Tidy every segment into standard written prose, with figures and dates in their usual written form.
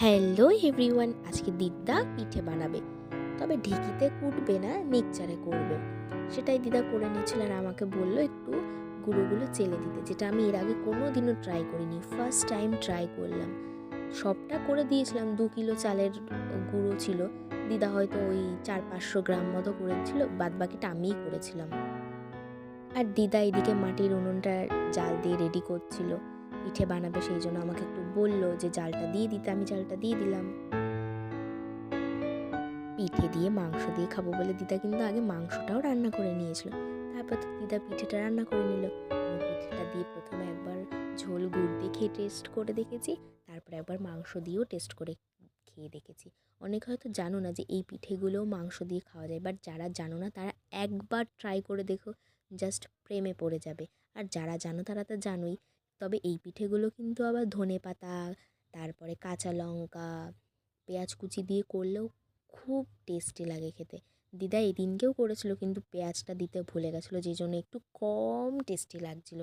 Hello everyone, আজকে দিদা পিঠে বানাবে, তবে ঢেঁকিতে কুটবে না, মিক্সচারে করবে। সেটাই দিদা করে নিয়েছিল আর আমাকে বললো একটু গুঁড়োগুলো চেলে দিতে, যেটা আমি এর আগে কোনো দিনও ট্রাই করিনি, ফার্স্ট টাইম ট্রাই করলাম। সবটা করে দিয়েছিলাম, 2 কিলো চালের গুঁড়ো ছিল, দিদা হয়তো ওই 400-500 গ্রাম মতো করেছিল, বাদ বাকিটা আমিই করেছিলাম। আর দিদা এদিকে মাটির উনুনটা জাল দিয়ে রেডি করছিল, পিঠে বানাবে, সেই জন্য আমাকে একটু বললো যে জালটা দিয়ে দিতে, আমি জালটা দিয়ে দিলাম। পিঠে দিয়ে মাংস দিয়ে খাবো বলে দিদা কিন্তু আগে মাংসটাও রান্না করে নিয়েছিল, তারপর তো দিদা পিঠেটা রান্না করে নিল। আমি পিঠেটা দিয়ে প্রথমে একবার ঝোল গুড় দিয়ে খেয়ে টেস্ট করে দেখেছি, তারপর একবার মাংস দিয়েও টেস্ট করে খেয়ে দেখেছি। অনেক হয়তো জানো না যে এই পিঠেগুলোও মাংস দিয়ে খাওয়া যায়, বাট যারা জানো না তারা একবার ট্রাই করে দেখো, জাস্ট প্রেমে পড়ে যাবে। আর যারা জানো তারা তো জানোই। তবে এই পিঠেগুলো কিন্তু আবার ধনেপাতা, তারপরে কাঁচা লঙ্কা, পেঁয়াজ কুচি দিয়ে করলেও খুব টেস্টি লাগে খেতে। দিদা এদিনকেও করেছিল, কিন্তু পেঁয়াজটা দিতে ভুলে গেছিলো, যেই জন্য একটু কম টেস্টি লাগছিল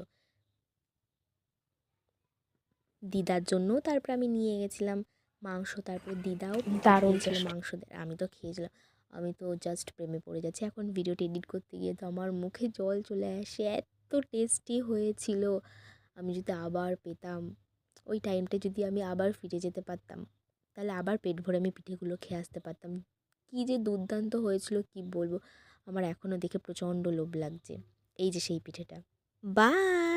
দিদার জন্য। তারপর আমি নিয়ে গেছিলাম মাংস, তারপরে দিদাও দারুণ খেয়েছিল টেস্ট। মাংস, আমি তো খেয়েছিলাম। আমি তো জাস্ট প্রেমে পড়ে যাচ্ছি, এখন ভিডিওটি এডিট করতে গিয়ে তো আমার মুখে জল চলে আসে, এত টেস্টি হয়েছিল। আমি যদি আবার পেতাম ওই টাইমটা, যদি আমি আবার ফিরে যেতে পারতাম, তাহলে আবার পেট ভরে আমি পিঠেগুলো খেয়ে আসতে পারতাম। কী যে দুর্দান্ত হয়েছিল কি বলবো, আমার এখনও দেখে প্রচণ্ড লোভ লাগছে। এই যে সেই পিঠেটা। বাই।